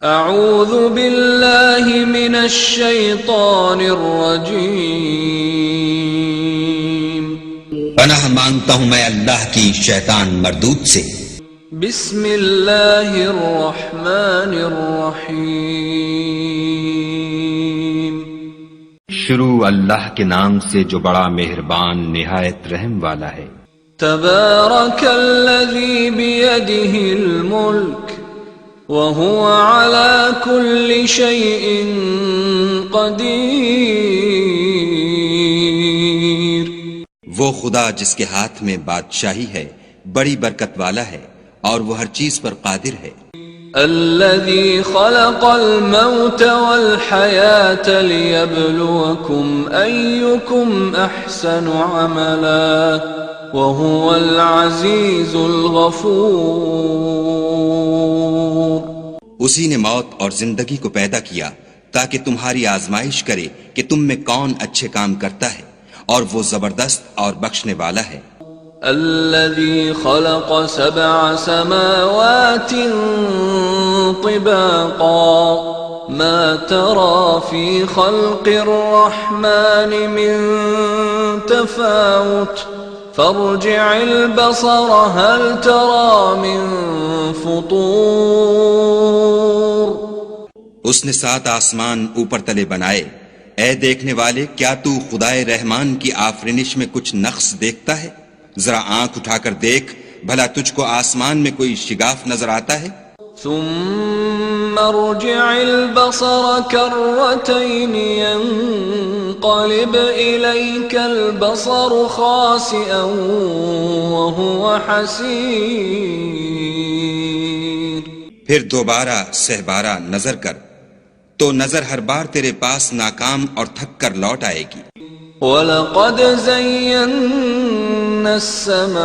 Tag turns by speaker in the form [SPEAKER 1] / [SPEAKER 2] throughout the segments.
[SPEAKER 1] اعوذ باللہ من الشیطان الرجیم،
[SPEAKER 2] پناہ مانگتا ہوں میں اللہ کی شیطان مردود سے۔
[SPEAKER 1] بسم اللہ الرحمن الرحیم،
[SPEAKER 3] شروع اللہ کے نام سے جو بڑا مہربان نہایت رحم والا ہے۔
[SPEAKER 1] تبارک الذی بیدہ الملک وهو على كل شيء قدیر،
[SPEAKER 2] وہ خدا جس کے ہاتھ میں بادشاہی ہے بڑی برکت والا ہے اور وہ ہر چیز پر قادر ہے۔
[SPEAKER 1] الذي خلق الموت والحياة ليبلوكم أيكم أحسن عملا وهو العزيز الغفور،
[SPEAKER 2] اسی نے موت اور زندگی کو پیدا کیا تاکہ تمہاری آزمائش کرے کہ تم میں کون اچھے کام کرتا ہے، اور وہ زبردست اور بخشنے والا ہے۔
[SPEAKER 1] الذي خلق 7 سماوات طباقا ما ترى في خلق الرحمن من تفاوت فارجع البصر هل ترى من فطور،
[SPEAKER 2] اس نے 7 آسمان اوپر تلے بنائے، اے دیکھنے والے کیا تو خدائے رحمان کی آفرینش میں کچھ نقص دیکھتا ہے؟ ذرا آنکھ اٹھا کر دیکھ بھلا تجھ کو آسمان میں کوئی شگاف نظر آتا ہے؟
[SPEAKER 1] ثم ارجع البصر كرتين ينقلب إليك البصر خاسئا وهو حسير،
[SPEAKER 2] پھر دوبارہ سہبارہ نظر کر تو نظر ہر بار تیرے پاس ناکام اور تھک کر لوٹ آئے گی۔
[SPEAKER 1] وَلَقَدْ زَيَّنَّا السَّمَاءَ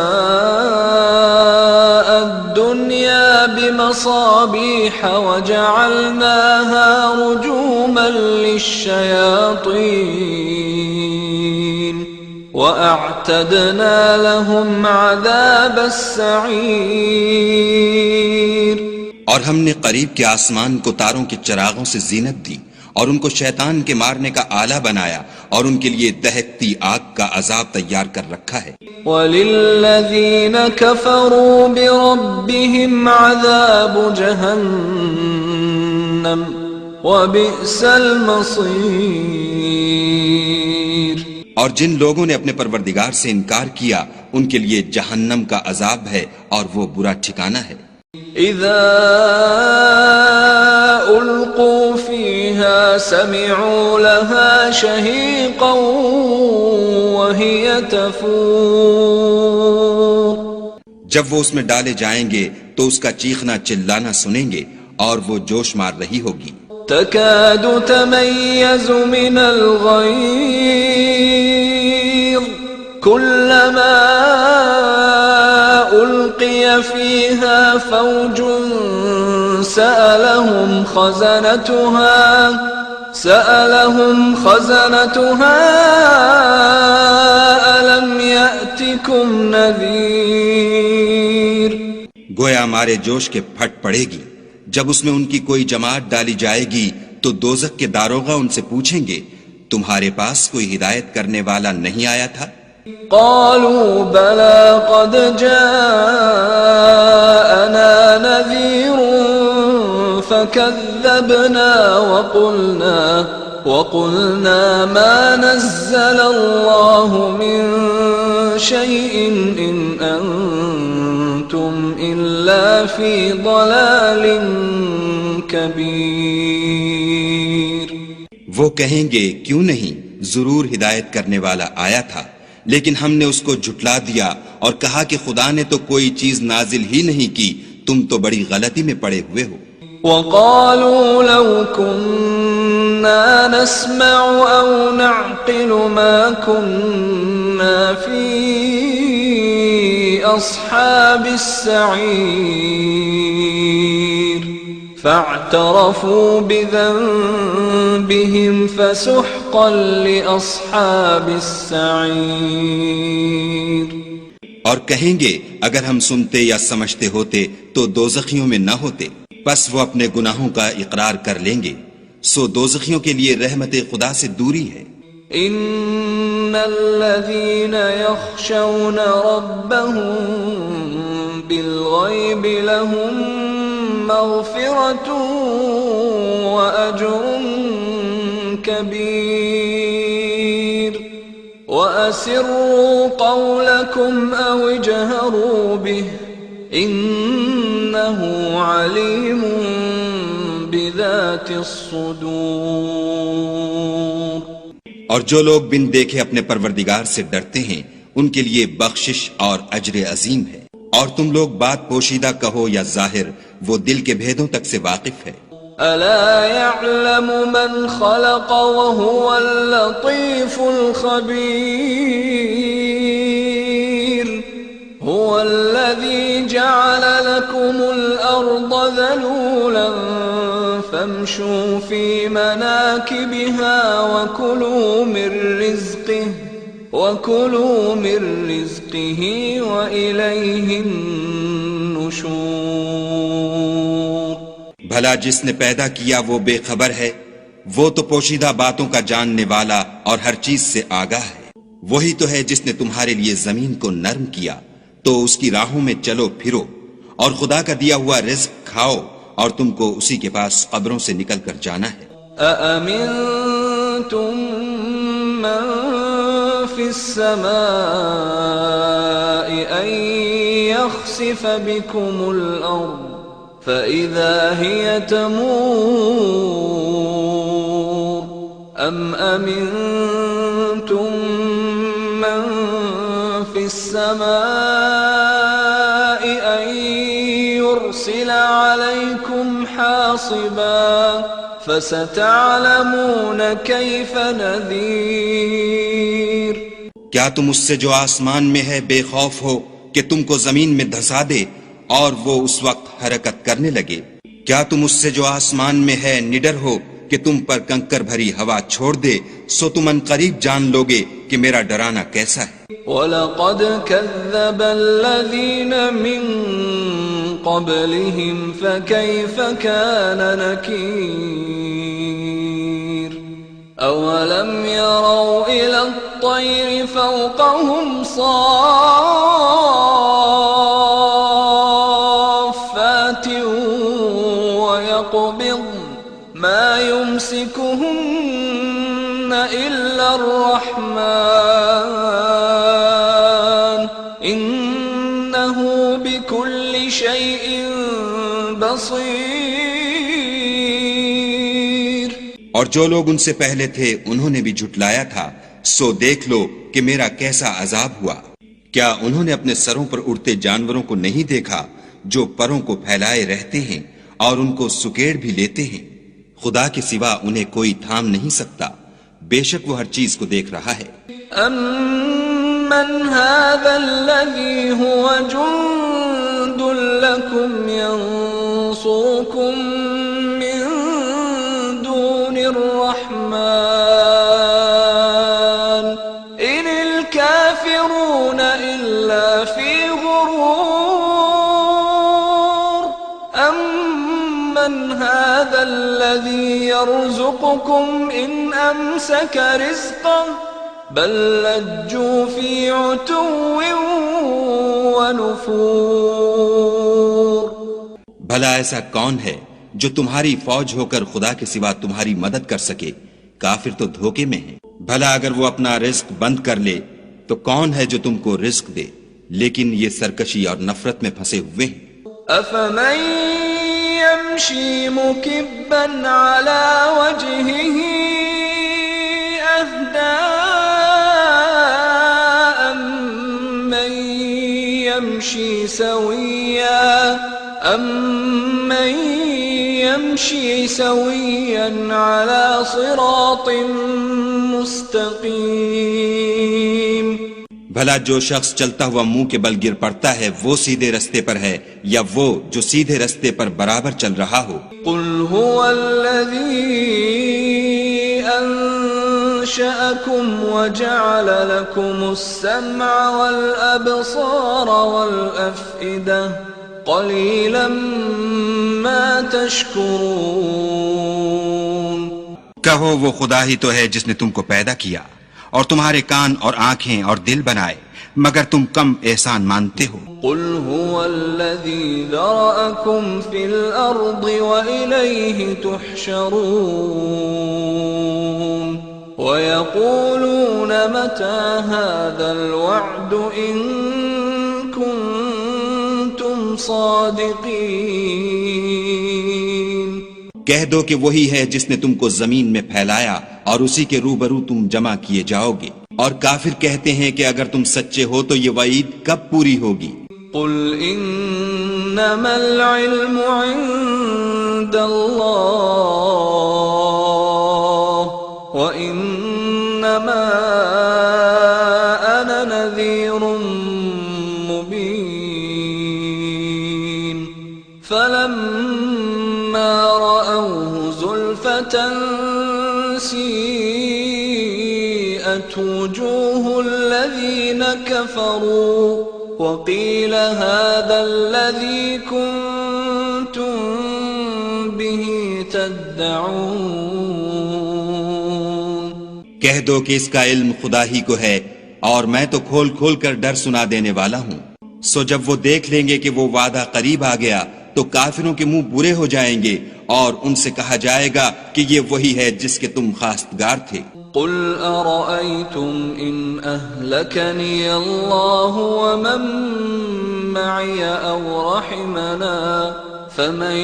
[SPEAKER 1] الدُّنْيَا بِمَصَابِيحَ وَجَعَلْنَاهَا رُجُومًا لِلشَّيَاطِينِ وَأَعْتَدْنَا لَهُمْ عَذَابَ السَّعِيرِ،
[SPEAKER 2] اور ہم نے قریب کے آسمان کو تاروں کے چراغوں سے زینت دی اور ان کو شیطان کے مارنے کا آلہ بنایا اور ان کے لیے دہکتی آگ کا عذاب تیار کر رکھا ہے۔
[SPEAKER 1] وَلِلَّذِينَ كَفَرُوا بِرَبِّهِمْ عَذَابُ جَهَنَّمَ وَبِئْسَ الْمَصِيرُ،
[SPEAKER 2] اور جن لوگوں نے اپنے پروردگار سے انکار کیا ان کے لیے جہنم کا عذاب ہے اور وہ برا ٹھکانہ ہے۔
[SPEAKER 1] اذا القوا فيها سمعوا لها شهيقا وهي تفور،
[SPEAKER 2] جب وہ اس میں ڈالے جائیں گے تو اس کا چیخنا چلانا سنیں گے اور وہ جوش مار رہی ہوگی۔
[SPEAKER 1] تكاد تميز من الغيظ كلما ألقي فيها فوج سألهم خزنتها ألم يأتكم نذير،
[SPEAKER 2] گویا مارے جوش کے پھٹ پڑے گی جب اس میں ان کی کوئی جماعت ڈالی جائے گی تو دوزخ کے داروغہ ان سے پوچھیں گے تمہارے پاس کوئی ہدایت کرنے والا نہیں آیا تھا؟
[SPEAKER 1] قالوا بلى قد جاءنا نذير فكذبنا وقلنا ما نزل الله من شيء إن أنتم إلا في ضلال كبير،
[SPEAKER 2] وہ کہیں گے کیوں نہیں، ضرور ہدایت کرنے والا آیا تھا لیکن ہم نے اس کو جھٹلا دیا اور کہا کہ خدا نے تو کوئی چیز نازل ہی نہیں کی، تم تو بڑی غلطی میں پڑے ہوئے ہو۔
[SPEAKER 1] وَقَالُوا لَوْ كُنَّا نَسْمَعُ أَوْ نَعْقِلُ مَا كُنَّا فِي أَصْحَابِ السَّعِيرِ فَاعْتَرَفُوا بِذَنبِهِمْ فَسُحْقًا لِأَصْحَابِ السَّعِيرِ،
[SPEAKER 2] اور کہیں گے اگر ہم سنتے یا سمجھتے ہوتے تو دوزخیوں میں نہ ہوتے۔ پس وہ اپنے گناہوں کا اقرار کر لیں گے، سو دوزخیوں کے لیے رحمت خدا سے دوری ہے۔
[SPEAKER 1] ان الذين يخشون ربهم بالغيب لهم مغفرة واجر كبير واسروا قولكم او اجهروا به انه عليم بذات الصدور۔
[SPEAKER 2] اور جو لوگ بن دیکھے اپنے پروردگار سے ڈرتے ہیں ان کے لیے بخشش اور اجر عظیم ہے۔ اور تم لوگ بات پوشیدہ کہو یا ظاہر، وہ دل کے بھیدوں تک سے واقف ہے۔
[SPEAKER 1] الا يعلم من خلق وهو اللطيف الخبير هو الذي جعل لكم الارض ذلولا فامشوا في مناكبها وكلوا من رزقه وإليه النشور۔
[SPEAKER 2] بھلا جس نے پیدا کیا وہ بے خبر ہے، وہ تو پوشیدہ باتوں کا جاننے والا اور ہر چیز سے آگاہ ہے۔ وہی تو ہے جس نے تمہارے لیے زمین کو نرم کیا، تو اس کی راہوں میں چلو پھرو اور خدا کا دیا ہوا رزق کھاؤ، اور تم کو اسی کے پاس قبروں سے نکل کر جانا ہے۔
[SPEAKER 1] أأمنتم من في السماء أن يخسف بكم الأرض فإذا هي تمور أم أمنتم من في السماء أن يرسل عليكم حاصبا فستعلمون كيف نذير۔
[SPEAKER 2] کیا تم اس سے جو آسمان میں ہے بے خوف ہو کہ تم کو زمین میں دھسا دے اور وہ اس وقت حرکت کرنے لگے؟ کیا تم اس سے جو آسمان میں ہے نڈر ہو کہ تم پر کنکر بھری ہوا چھوڑ دے؟ سو تم ان قریب جان لوگے کہ میرا ڈرانا کیسا ہے۔
[SPEAKER 1] وَلَقَدْ كَذَّبَ الَّذِينَ مِن قَبْلِهِمْ فَكَيْفَ كَانَ نَكِيرِ أَوَلَمْ يَرَوْا إِلَى الطَّيْرِ فَوْقَهُمْ صَافَّاتٍ وَيَقْبِضْنَ مَا يُمْسِكُهُنَّ إِلَّا الرَّحْمَنُ إِنَّهُ بِكُلِّ شَيْءٍ بَصِيرٌ۔
[SPEAKER 2] اور جو لوگ ان سے پہلے تھے انہوں نے بھی جھٹلایا تھا، سو دیکھ لو کہ میرا کیسا عذاب ہوا۔ کیا انہوں نے اپنے سروں پر اڑتے جانوروں کو نہیں دیکھا جو پروں کو پھیلائے رہتے ہیں اور ان کو سکیڑ بھی لیتے ہیں؟ خدا کے سوا انہیں کوئی تھام نہیں سکتا، بے شک وہ ہر چیز کو دیکھ رہا ہے۔
[SPEAKER 1] أَمَّنْ هَذَا الَّذِي هُوَ جُنْدٌ لَكُمْ يَنْصُرُكُمْ مِنْ دُونِ الرَّحْمَنِ إِنِ الْكَافِرُونَ إِلَّا فِي غُرُورٍ أَمَّنْ هَذَا الَّذِي يَرْزُقُكُمْ إِنْ أَمْسَكَ رِزْقَهُ بل لجوا في عتو ونفور۔
[SPEAKER 2] بھلا ایسا کون ہے جو تمہاری فوج ہو کر خدا کے سوا تمہاری مدد کر سکے؟ کافر تو دھوکے میں ہیں۔ بھلا اگر وہ اپنا رزق بند کر لے تو کون ہے جو تم کو رزق دے؟ لیکن یہ سرکشی اور نفرت میں پھنسے ہوئے ہیں۔
[SPEAKER 1] أفمن يمشي مكبا على وجهه أهدى أمن يمشي سويا على صراط مستقيم۔
[SPEAKER 2] بھلا جو شخص چلتا ہوا منہ کے بل گر پڑتا ہے وہ سیدھے رستے پر ہے یا وہ جو سیدھے رستے پر برابر چل رہا ہو؟
[SPEAKER 1] قل هو الذي أنشأكم وجعل لكم السمع والأبصار والأفئدة قليلا ما تشكرون
[SPEAKER 2] کہو وہ خدا ہی تو ہے جس نے تم کو پیدا کیا اور تمہارے کان اور آنکھیں اور دل بنائے، مگر تم کم احسان مانتے ہو۔
[SPEAKER 1] قل هو الذي ذرأكم في الأرض وإليه تحشرون ويقولون متى هذا الوعد إن كنتم صادقين۔
[SPEAKER 2] کہہ دو کہ وہی ہے جس نے تم کو زمین میں پھیلایا اور اسی کے روبرو تم جمع کیے جاؤ گے، اور کافر کہتے ہیں کہ اگر تم سچے ہو تو یہ وعید کب پوری ہوگی؟
[SPEAKER 1] قل انما العلم عند اللہ وانما انا نذیر مبین فلما رأوه زلفة سیئت وجوه الذین کفروا وقیل هذا الذی کنتم به تدعون۔
[SPEAKER 2] کہہ دو کہ اس کا علم خدا ہی کو ہے اور میں تو کھول کھول کر ڈر سنا دینے والا ہوں۔ سو جب وہ دیکھ لیں گے کہ وہ وعدہ قریب آ گیا تو کافروں کے منہ برے ہو جائیں گے اور ان سے کہا جائے گا کہ یہ وہی ہے جس کے تم خواستگار تھے۔
[SPEAKER 1] قل ارأيتم ان اهلكني الله ومن معي او رحمنا فمن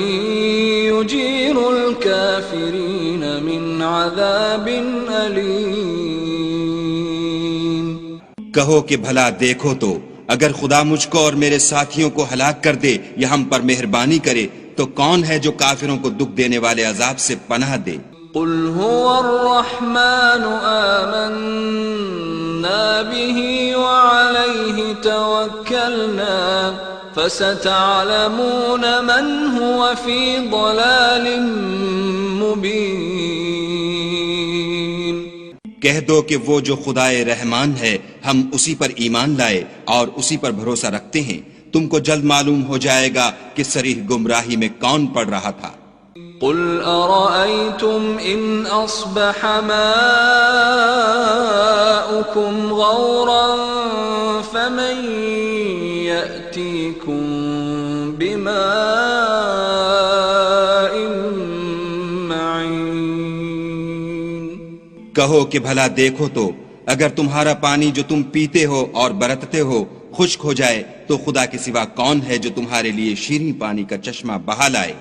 [SPEAKER 1] يجير الكافرين من عذاب أليم۔
[SPEAKER 2] کہو کہ بھلا دیکھو تو اگر خدا مجھ کو اور میرے ساتھیوں کو ہلاک کر دے یا ہم پر مہربانی کرے تو کون ہے جو کافروں کو دکھ دینے والے عذاب سے پناہ دے؟
[SPEAKER 1] قل هو الرحمن آمنا به وعليه توكلنا فستعلمون من هو في ضلال مبين۔
[SPEAKER 2] کہہ دو کہ وہ جو خدائے رحمان ہے ہم اسی پر ایمان لائے اور اسی پر بھروسہ رکھتے ہیں، تم کو جلد معلوم ہو جائے گا کہ صریح گمراہی میں کون پڑ رہا تھا۔
[SPEAKER 1] قل أرأيتم إن أصبح ماؤكم غورا فمن يأتيكم بماء معين۔
[SPEAKER 2] کہو کہ بھلا دیکھو تو اگر تمہارا پانی جو تم پیتے ہو اور برتتے ہو خشک ہو جائے تو خدا کے سوا کون ہے جو تمہارے لیے شیریں پانی کا چشمہ بہا لائے؟